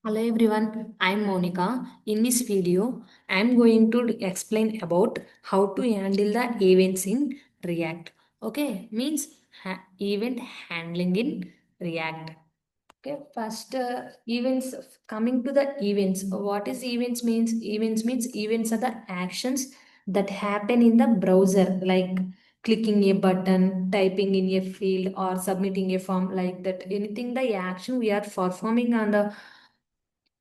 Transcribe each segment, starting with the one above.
Hello everyone, I am Monica. In this video, I am going to explain about how to handle the events in React. Okay, means event handling in React. Okay, first events, coming to the events. What is events means? Events means events are the actions that happen in the browser, like clicking a button, typing in a field, or submitting a form, like that. Anything the action we are performing on the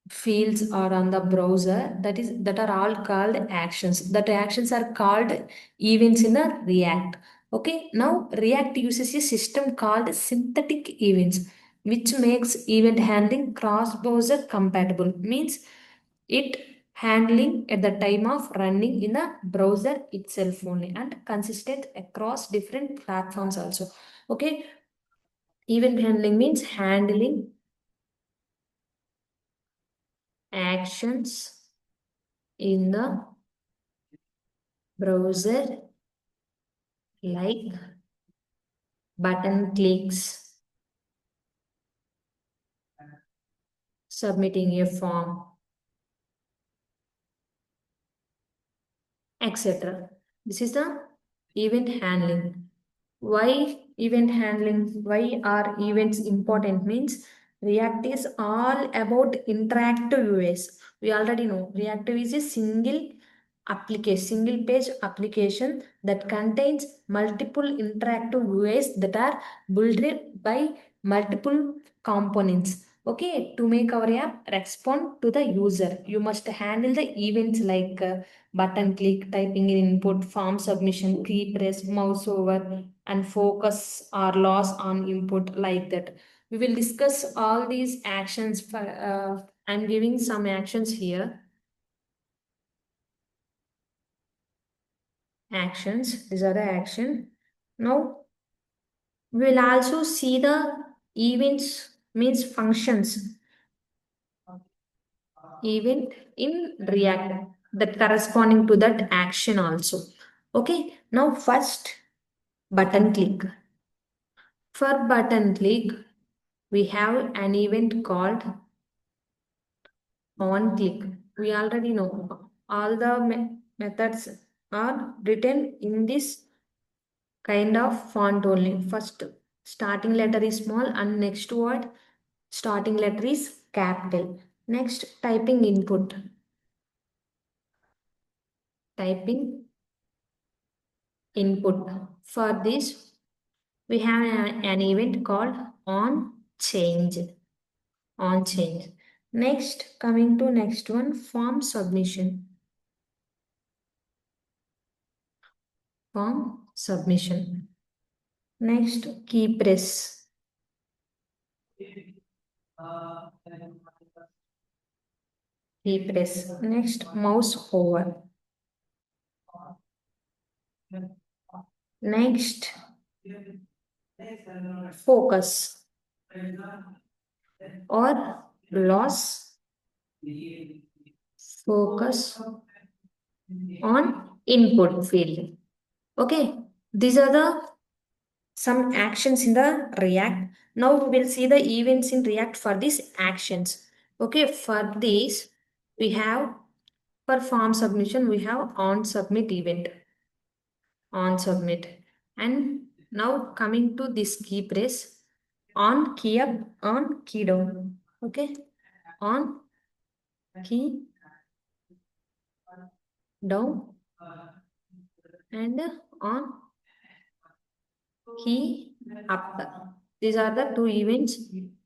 fields or on the browser, that are all called actions. That actions are called events in the React. Okay, now React uses a system called synthetic events, which makes event handling cross browser compatible. Means it handling at the time of running in the browser itself only and consistent across different platforms also. Okay, event handling means handling actions in the browser, like button clicks, submitting a form, etc. This is the event handling. Why event handling? Why are events important? Means React is all about interactive UIs. We already know Reactive is a single page application that contains multiple interactive UIs that are built by multiple components. Okay, to make our app respond to the user, you must handle the events like button click, typing in input, form submission, key press, mouse over, and focus or loss on input, like that. We will discuss all these actions. I'm giving some actions here. Actions, these are the action. Now we will also see the events means functions event in React that corresponding to that action also. Okay, now first button click. For button click, we have an event called on click. We already know all the methods are written in this kind of font only. First, starting letter is small, and next word, starting letter is capital. Next, typing input. Typing input. For this, we have an event called on change. On change. Next, coming to next one, form submission. Form submission. Next, key press. Key press. Next, mouse over. Next, focus or loss. Focus on input field. Okay, these are the some actions in the React. Now we will see the events in React for these actions. Okay, for this we have, for form submission we have on submit event. On submit. And now coming to this key press, on key up, on key down. Okay, on key down and on key up. These are the two events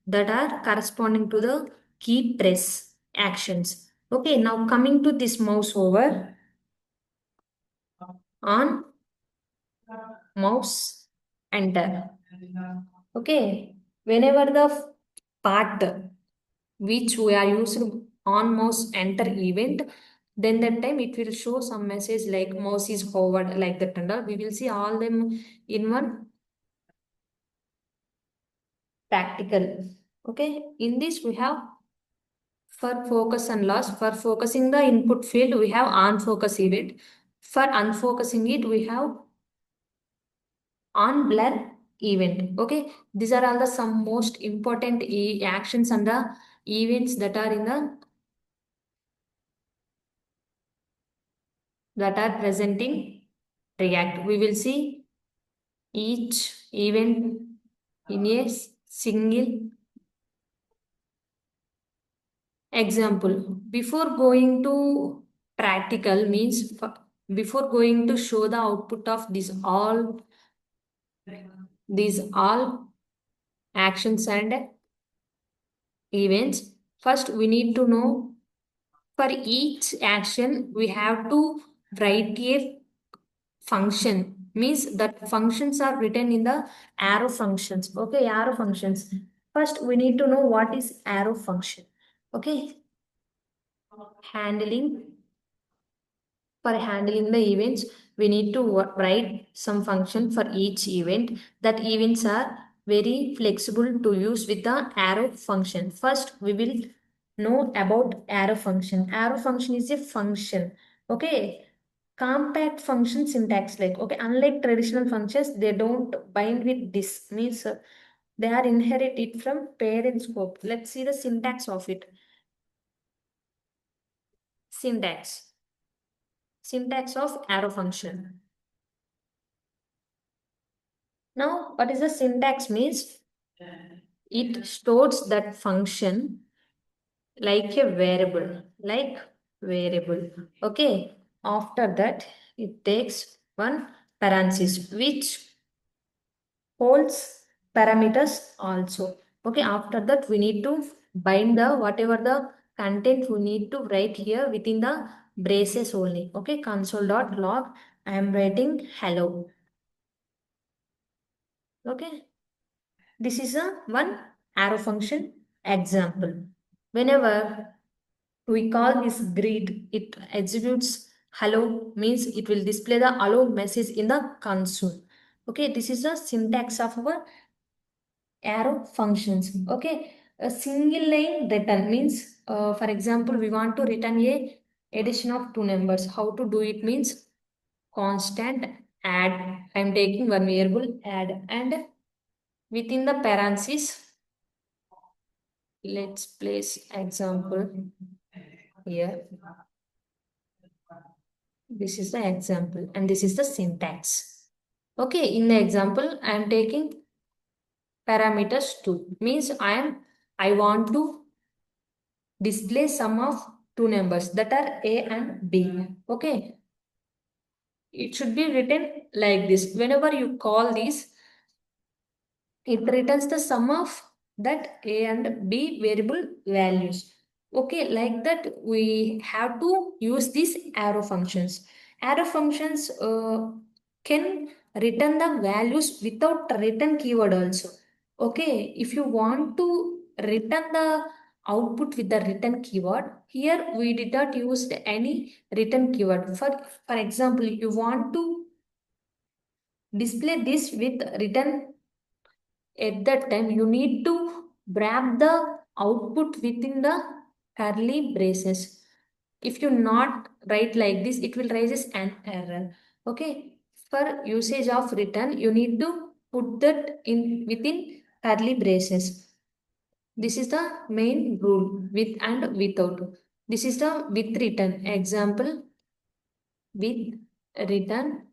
that are corresponding to the key press actions. Okay, now coming to this mouse over, on mouse enter. Okay, whenever the part which we are using on mouse enter event, then that time it will show some message like mouse is forward, like that, and all. We will see all them in one practical. Okay, in this we have, for focus and loss. For focusing the input field, we have on focus event. For unfocusing it, we have on blur event. Okay, these are all the some most important actions on the events that are presenting React. We will see each event in a single example. Before going to practical means before going to show the output of these all actions and events, first we need to know for each action we have to write a function, means that functions are written in the arrow functions. Okay, arrow functions. First we need to know what is arrow function. Okay, handling for handling the events, we need to write some function for each event. That events are very flexible to use with the arrow function. First, we will know about arrow function. Arrow function is a function. Okay. Compact function syntax like, okay, unlike traditional functions, they don't bind with this. Means they are inherited from parent scope. Let's see the syntax of it. Syntax. Syntax of arrow function. Now, what is the syntax means? It stores that function like a variable. Okay. After that, it takes one parenthesis which holds parameters also. Okay. After that, we need to bind the whatever the content we need to write here within the braces only. Okay. Console.log. I am writing hello. Okay. This is a one arrow function example. Whenever we call this greet, it executes hello, means it will display the hello message in the console. Okay, this is the syntax of our arrow functions. Okay, a single line return means, for example, we want to return a addition of two numbers. How to do it means constant add. I am taking one variable add, and within the parentheses, let's place example here. This is the example and this is the syntax. Okay, in the example, I am taking parameters 2. Means I want to display sum of two numbers that are A and B. Okay, it should be written like this. Whenever you call this, it returns the sum of that A and B variable values. Okay, like that we have to use these arrow functions. Arrow functions can return the values without return keyword also. Okay, if you want to return the output with the return keyword, here we did not use any return keyword. For example, you want to display this with return. At that time you need to wrap the output within the curly braces. If you not write like this, it will raises an error. Okay, for usage of return you need to put that in within curly braces. This is the main rule, with and without. This is the with return example, with return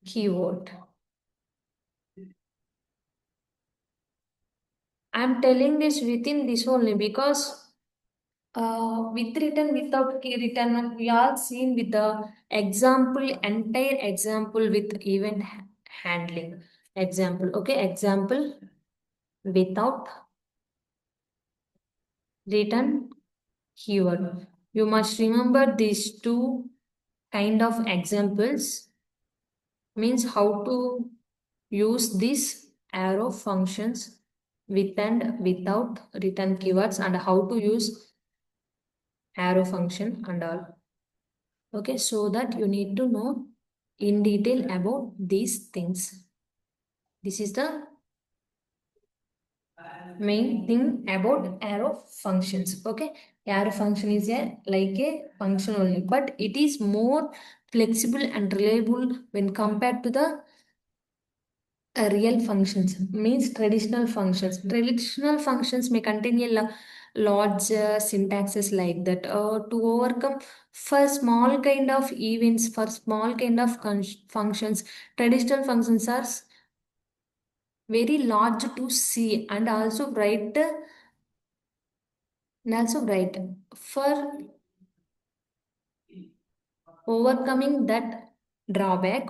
keyword. I'm telling this within this only because with written, without written, we are seen with the example, entire example with event handling. Example, okay, example without written keyword. You must remember these two kind of examples, means how to use these arrow functions with and without written keywords, and how to use arrow function and all. Okay, so that you need to know in detail about these things. This is the main thing about arrow functions. Okay, arrow function is like a function only, but it is more flexible and reliable when compared to the real functions, means traditional functions. Traditional functions may contain a large syntaxes like that to overcome for small kind of events, for small kind of functions. Traditional functions are very large to see and also write for overcoming that drawback.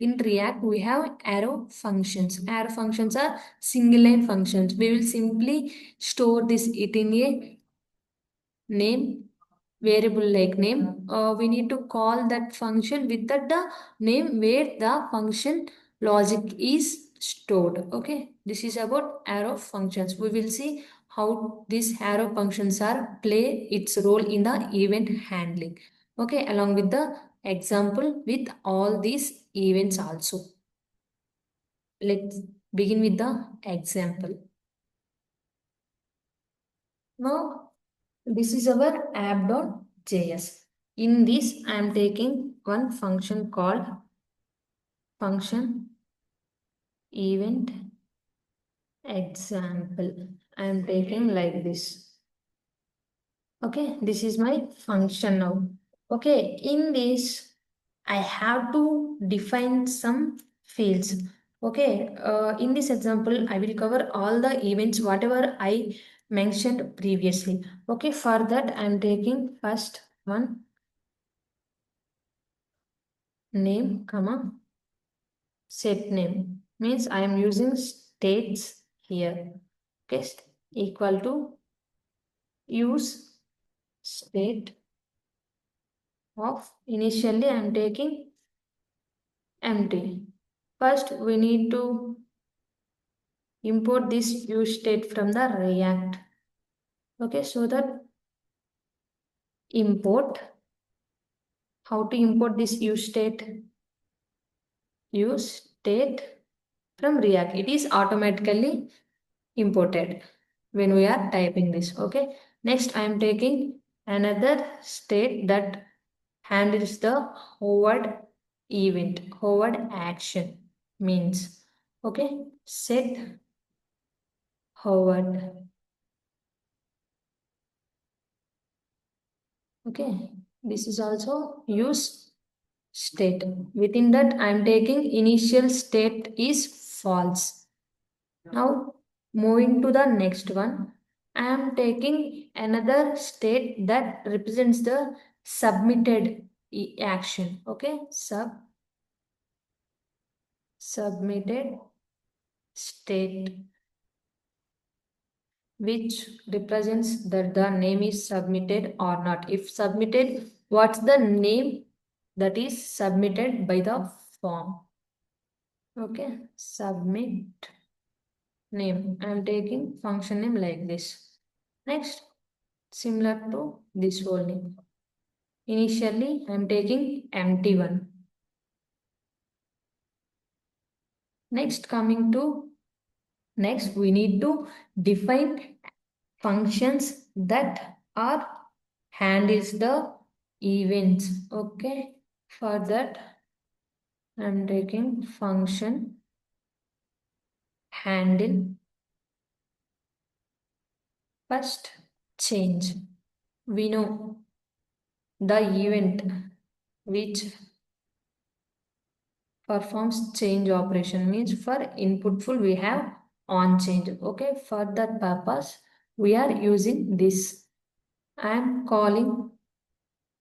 In React, we have arrow functions. Arrow functions are single line functions. We will simply store this it in a name variable like name. We need to call that function with the name where the function logic is stored. Okay, this is about arrow functions. We will see how these arrow functions are play its role in the event handling. Okay, along with the example with all these events also. Let's begin with the example. Now this is our app.js. In this, I am taking one function called function event example. I am taking like this. Okay, this is my function now. Okay, in this, I have to define some fields. Okay, in this example, I will cover all the events, whatever I mentioned previously. Okay, for that, I am taking first one name, comma, set name. Means I am using states here. Okay, equal to use state of initially I am taking empty. First, we need to import this use state from the React. Okay, so that import, how to import this use state? Use state from React. It is automatically imported when we are typing this. Okay, next I am taking another state that handles the hovered event, hovered action. Means, okay, set hovered. Okay, this is also use state. Within that, I am taking initial state is false. Now, moving to the next one, I am taking another state that represents the submitted action. Okay, submitted state, which represents that the name is submitted or not. If submitted, what's the name that is submitted by the form? Okay, submit name. I am taking function name like this. Next, similar to this whole name. Initially, I am taking empty one. Next, next, we need to define functions that are handles the events. Okay, for that, I am taking function handle first change. We know the event which performs change operation means for inputful we have on change. Okay, for that purpose we are using this. I am calling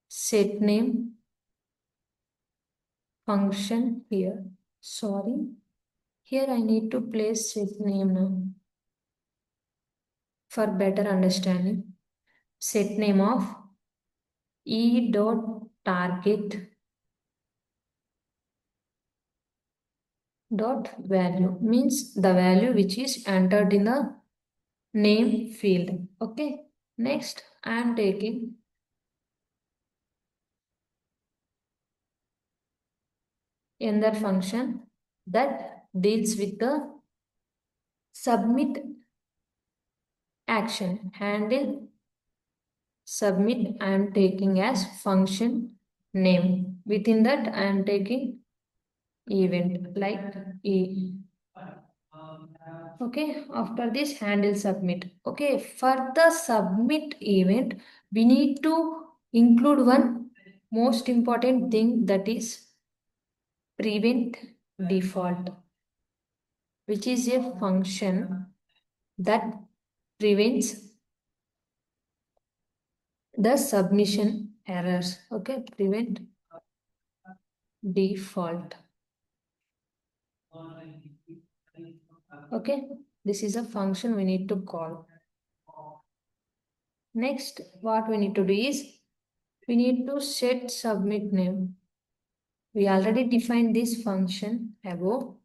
set name function here. Sorry, here I need to place set name now for better understanding. Set name of e dot target dot value means the value which is entered in the name field. Okay, next I am taking another function that deals with the submit action. Handle submit I am taking as function name. Within that I am taking event like e. Okay, after this handle submit. Okay, for the submit event, we need to include one most important thing, that is prevent default, which is a function that prevents the submission errors. Okay, prevent default. Okay, this is a function we need to call. Next, what we need to do is we need to set submit name. We already defined this function above.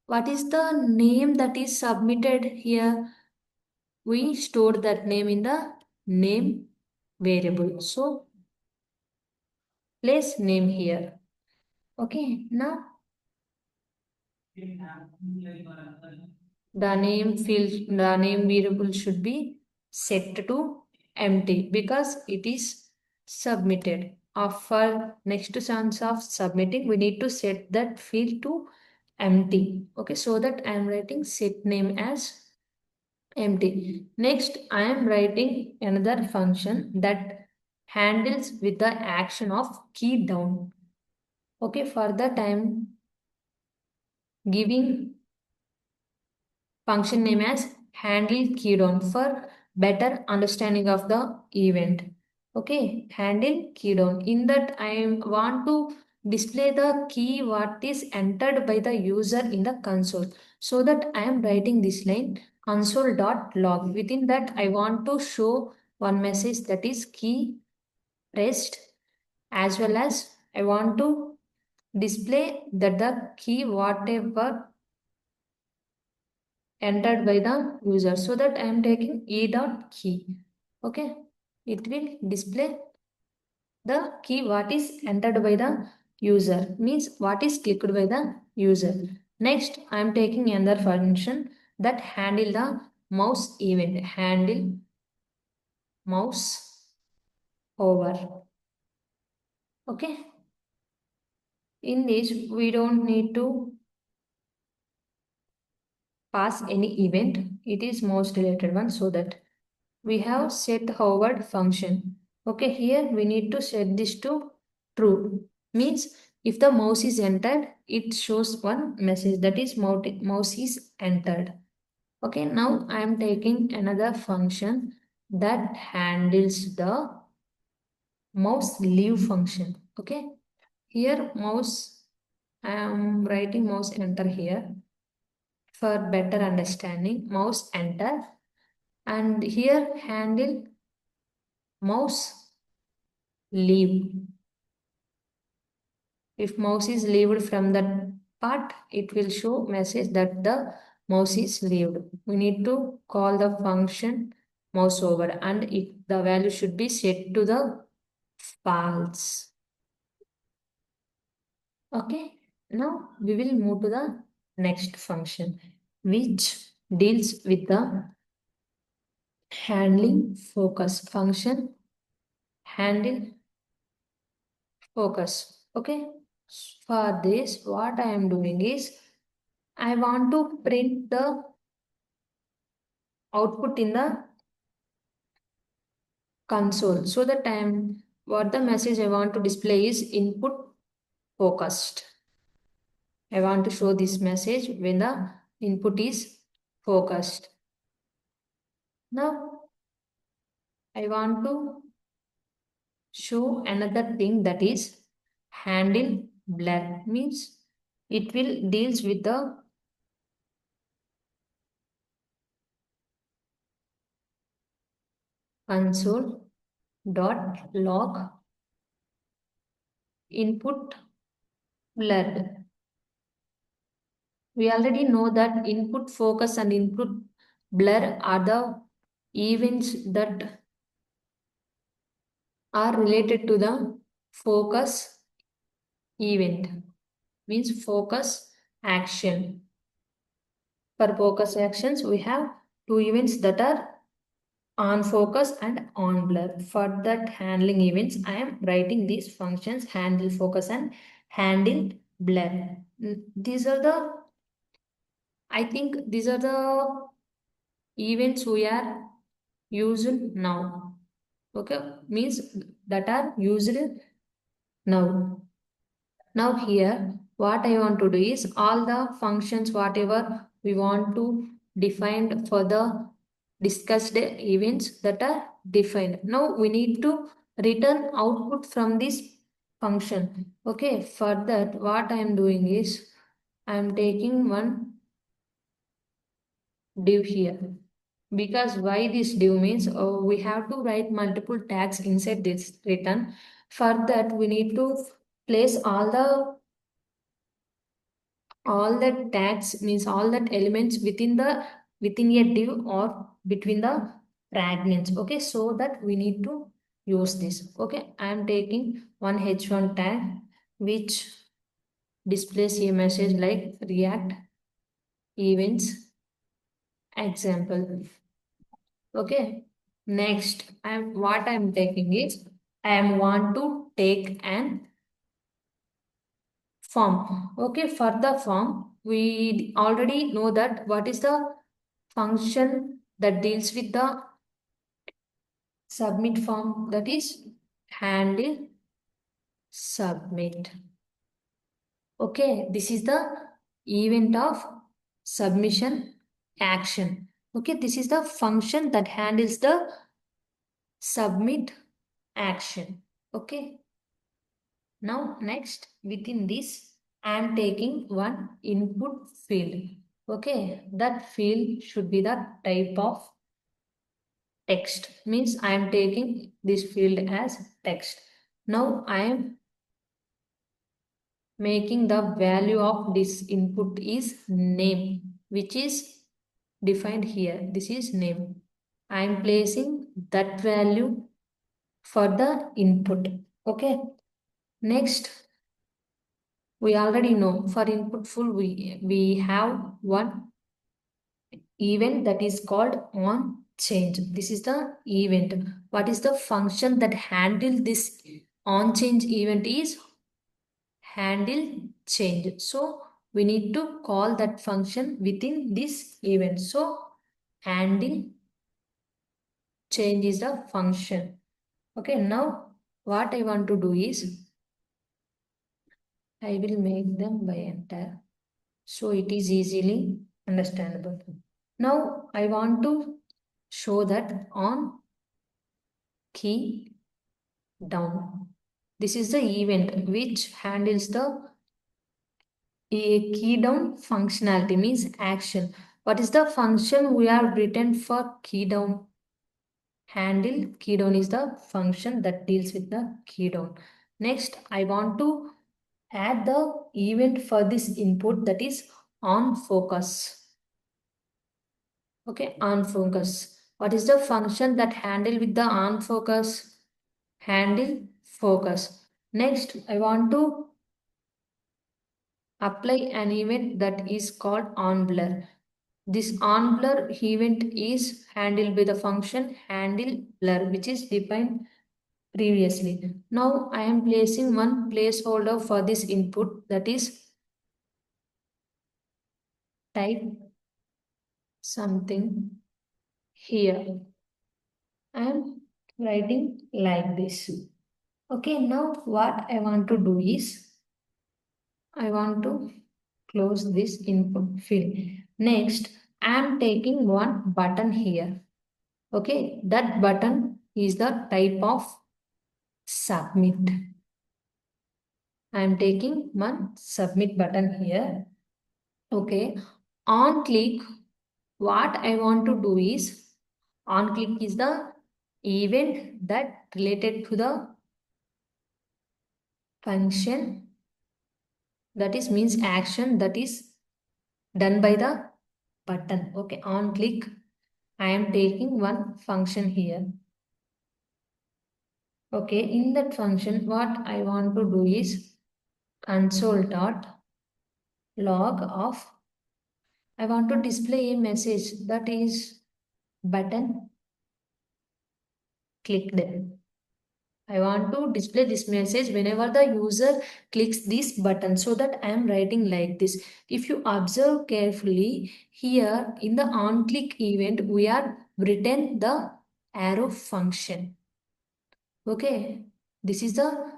What is the name that is submitted here? We stored that name in the name variable. So place name here. Okay, now the name variable should be set to empty because it is submitted. For next chance of submitting, we need to set that field to empty. Okay, so that I am writing set name as empty. Next, I am writing another function that handles with the action of key down. Okay, for that I am giving function name as handle key down for better understanding of the event. Okay, handle key down. In that I want to display the key what is entered by the user in the console. So that I am writing this line console.log. Within that I want to show one message, that is key pressed, as well as I want to display that the key whatever entered by the user, so that I am taking e dot key. Okay, it will display the key what is entered by the user, means what is clicked by the user. Next, I am taking another function that handle the mouse event, handle mouse over. Okay, in this we don't need to pass any event, it is mouse related one, so that we have set hovered function. Okay, here we need to set this to true. Means if the mouse is entered, it shows one message, that is mouse is entered. Okay, now I am taking another function that handles the mouse leave function. Okay, here mouse, I am writing mouse enter here for better understanding. Mouse enter, and here handle mouse leave. If mouse is leaved from that part, it will show message that the mouse is leaved. We need to call the function mouse over, and the value should be set to the false. Okay, now we will move to the next function, which deals with the handling focus function. Handle focus. Okay, for this, what I am doing is I want to print the output in the console. So the time what the message I want to display is input focused. I want to show this message when the input is focused. Now I want to show another thing, that is handle blur, means it will deals with the console dot log input blurred. We already know that input focus and input blur are the events that are related to the focus event, means focus action. For focus actions, we have two events that are on focus and on blur. For that handling events, I am writing these functions handle focus and handle blur. These are the I think these are the events we are used now. Okay, means that are used now. Now here, what I want to do is all the functions, whatever we want to define for the discussed events that are defined. Now we need to return output from this function. Okay, for that what I am doing is I am taking one div here. Because why this div means we have to write multiple tags inside this return. For that we need to place all the tags means all that elements within a div or between the fragments. Okay, so that we need to use this. Okay, I am taking one h1 tag which displays a message like react events example. Okay, next I'm taking is I am want to take an form. Okay, for the form, we already know that what is the function that deals with the submit form, that is handle submit. Okay, this is the event of submission action. Okay, this is the function that handles the submit action. Okay, now next within this I am taking one input field. Okay, that field should be the type of text. Means I am taking this field as text. Now I am making the value of this input is name, which is defined here. This is name. I am placing that value for the input. Okay. Next, we already know for input full we have one event that is called on change. This is the event. What is the function that handle this on change event is handle change. So we need to call that function within this event. So handle change is the function. Okay, now what I want to do is I will make them by entire. So it is easily understandable. Now I want to show that on key down. This is the event which handles the a key down functionality means action. What is the function we have written for key down? Handle key down is the function that deals with the key down. Next, I want to add the event for this input that is on focus. Okay, on focus. What is the function that handle with the on focus? Handle focus. Next, I want to apply an event that is called on blur. This on blur event is handled by the function handle blur, which is defined previously. Now I am placing one placeholder for this input, that is type something here. I am writing like this. Okay, now what I want to do is I want to close this input field. Next, I am taking one button here. Okay, that button is the type of submit. I am taking one submit button here. Okay, on click, what I want to do is on click is the event that related to the function, that is means action that is done by the button. Okay, on click, I am taking one function here. Okay, in that function, what I want to do is console dot log of. I want to display a message that is button clicked. I want to display this message whenever the user clicks this button, so that I am writing like this. If you observe carefully here in the on click event, we are written the arrow function. Okay, this is the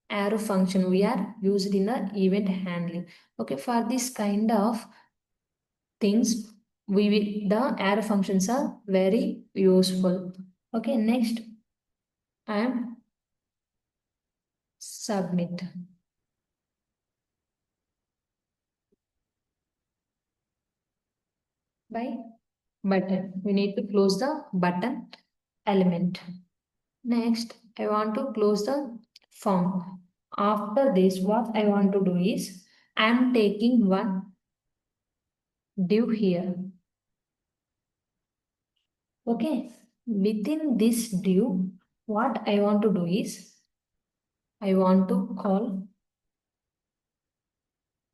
arrow function we are used in the event handling. Okay, for this kind of things, the arrow functions are very useful. Okay, next I am submit by button. We need to close the button element. Next, I want to close the form. After this, what I want to do is I am taking one div here. Okay, within this div, what I want to do is I want to call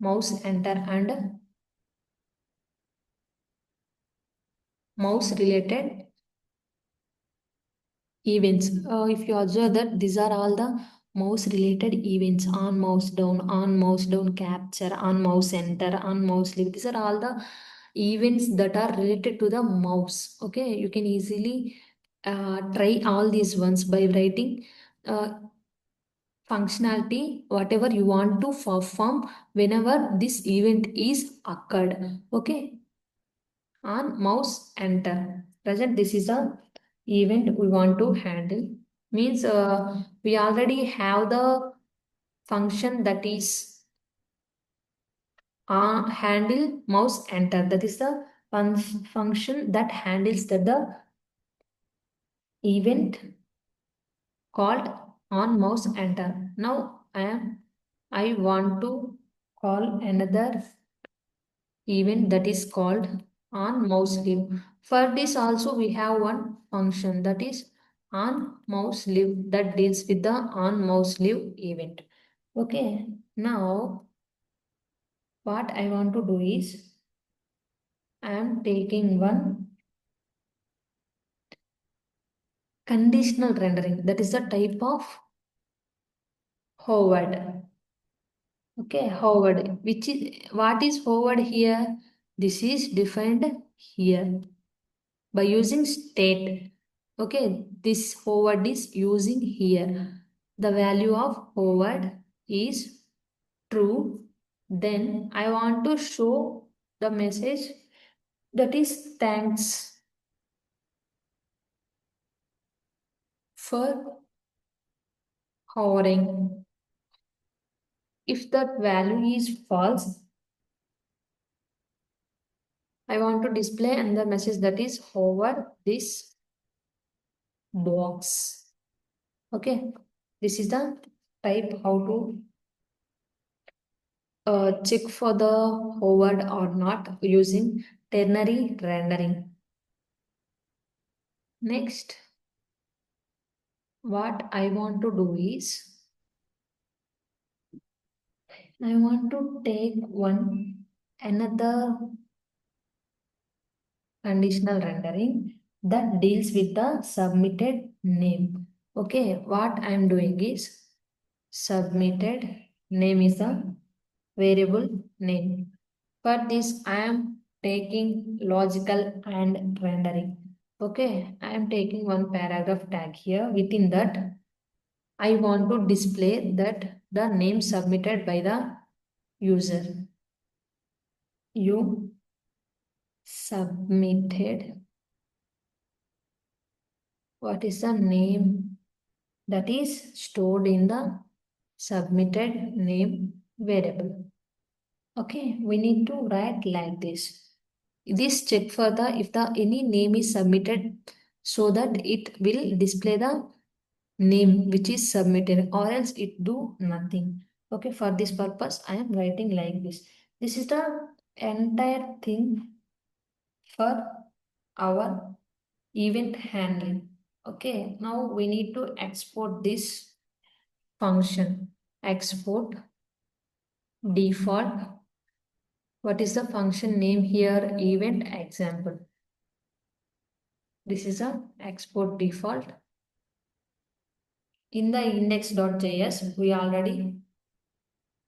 mouse enter and mouse related events. If you observe that these are all the mouse related events: on mouse down capture, on mouse enter, on mouse leave. These are all the events that are related to the mouse. Okay, you can easily try all these ones by writing functionality whatever you want to perform whenever this event is occurred. Okay, on mouse enter present, this is a event we want to handle. Means we already have the function that is handle mouse enter. That is the function that handles the event called on mouse enter. Now I want to call another event that is called on mouse leave. For this also we have one function that is on mouse leave that deals with the on mouse leave event. Okay, now what I want to do is I am taking one conditional rendering, that is the type of hovered. Okay, hovered, which is what is hovered here? This is defined here by using state. Okay, this forward is using here. The value of forward is true. Then I want to show the message that is thanks for hovering. If that value is false, I want to display another message that is hover this box. Okay, this is the type how to check for the hovered or not using ternary rendering. Next, what I want to do is I want to take one another conditional rendering that deals with the submitted name. Okay, what I am doing is submitted name is the variable name. For this, I am taking logical and rendering. Okay, I am taking one paragraph tag here. Within that, I want to display that the name submitted by the user. You submitted. What is the name that is stored in the submitted name variable? Okay, we need to write like this. This check for the if the any name is submitted, so that it will display the name which is submitted, or else it do nothing. Okay, for this purpose I am writing like this. This is the entire thing for our event handling. Okay, now we need to export this function. Export default. What is the function name here? Event example. This is a export default. In the index.js, we already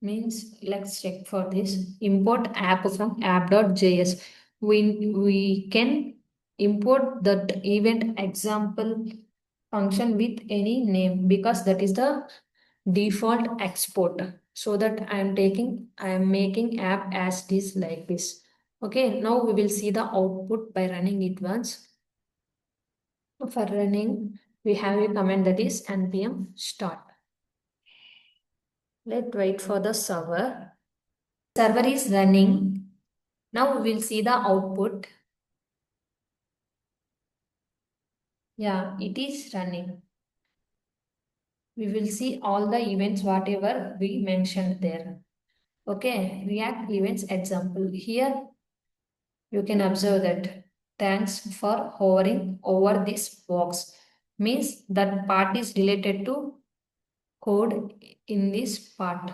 means let's check for this. Import app from app.js. We can import that event example function with any name because that is the default export. So that I am making app as this like this. Okay, now we will see the output by running it once. For running, we have a command that is npm start. Let's wait for the server. Server is running. Now we will see the output. Yeah, it is running. We will see all the events whatever we mentioned there. Okay, React events example. Here you can observe that. Thanks for hovering over this box. Means that part is related to code in this part.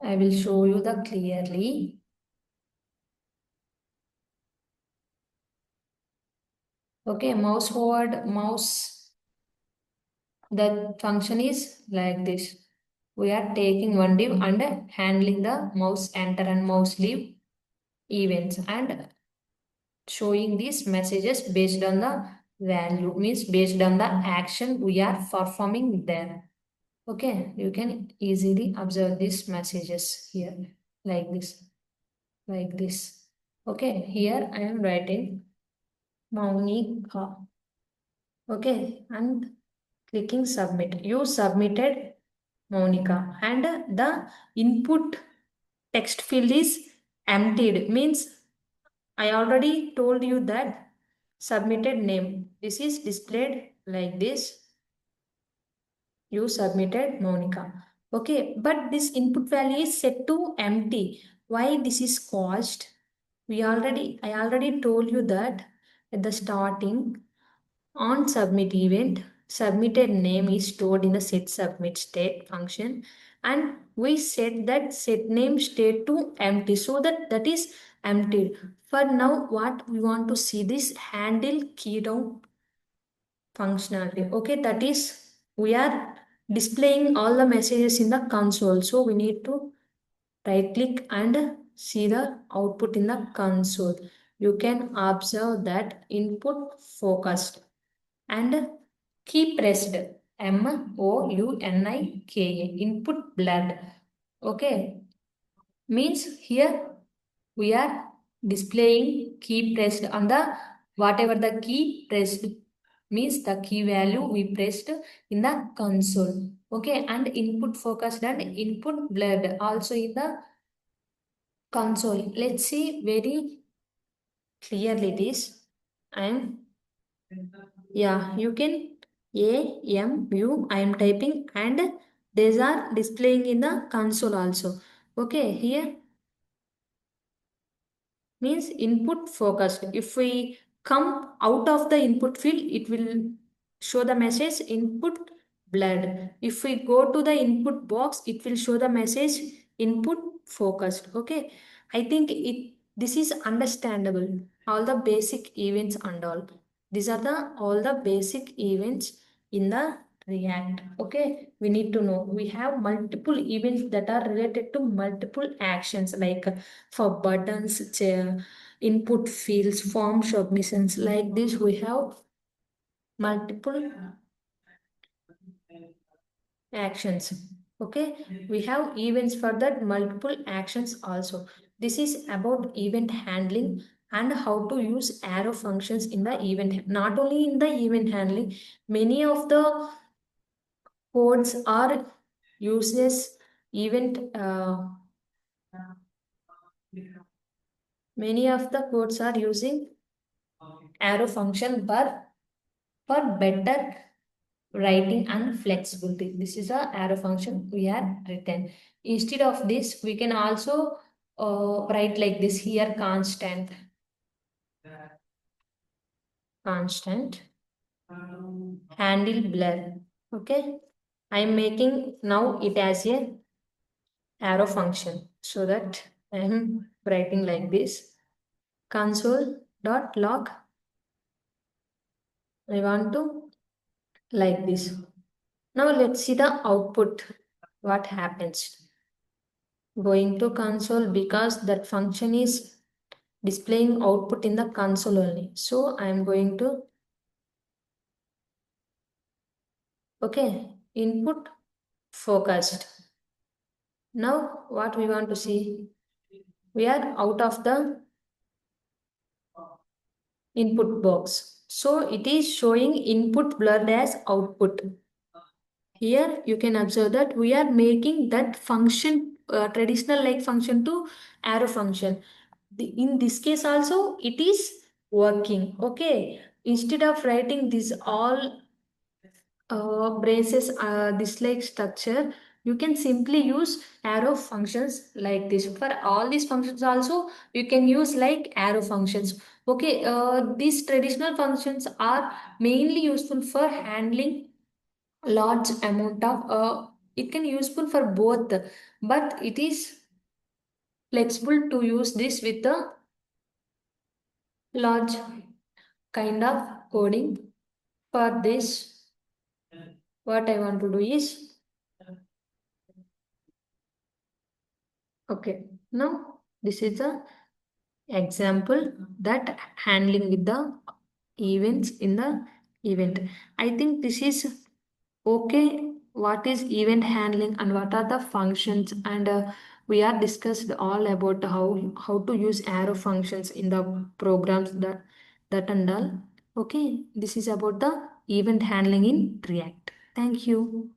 I will show you the clearly. Okay, mouse forward, mouse. The function is like this. We are taking one div and handling the mouse enter and mouse leave events and showing these messages based on the value, means based on the action we are performing there. Okay, you can easily observe these messages here like this, like this. Okay, here I am writing Monica. Okay, and clicking submit. You submitted Monica and the input text field is emptied, means I already told you that submitted name. This is displayed like this. You submitted Monica. Okay, but this input value is set to empty. Why this is caused? I already told you that at the starting on submit event, submitted name is stored in the set submit state function, and we set that set name state to empty so that that is emptied. For now, what we want to see this handle key down functionality. Okay, that is we are displaying all the messages in the console. So we need to right click and see the output in the console. You can observe that input focused and key pressed Mounika input blurred. Okay, means here we are displaying key pressed on the whatever the key pressed means the key value we pressed in the console. Okay, and input focused and input blurred also in the console. Let's see very clearly this. I'm Yeah, you can I am typing and these are displaying in the console also. Okay, here means input focused. If we come out of the input field, it will show the message input blurred. If we go to the input box, it will show the message input focused. Okay, I think this is understandable. All the basic events and all. These are the all the basic events in the React. Okay, we need to know we have multiple events that are related to multiple actions like for buttons, input fields, form submissions. Like this, we have multiple actions. Okay, we have events for that multiple actions also. This is about event handling and how to use arrow functions in the event. Not only in the event handling, many of the codes are uses event. Many of the codes are using arrow function but for better writing and flexibility. This is a arrow function we are written. Instead of this, we can also write like this here constant handle blur. Okay, I am making now it as a arrow function so that I am writing like this console dot log. I want to like this. Now let's see the output. What happens? Going to console because that function is displaying output in the console only. So I am going to, okay, input focused. Now what we want to see? We are out of the input box. So it is showing input blurred as output. Here you can observe that we are making that function traditional like function to arrow function. In this case also it is working. Okay. Instead of writing this all braces this like structure, you can simply use arrow functions like this. For all these functions also you can use like arrow functions. Okay, these traditional functions are mainly useful for handling large amount of it can useful for both, but it is flexible to use this with a large kind of coding. For this, what I want to do is, okay, now this is a example that handling with the events in the event. I think this is okay. What is event handling and what are the functions, and we are discussed all about how to use arrow functions in the programs, that and all. Okay, this is about the event handling in React. Thank you.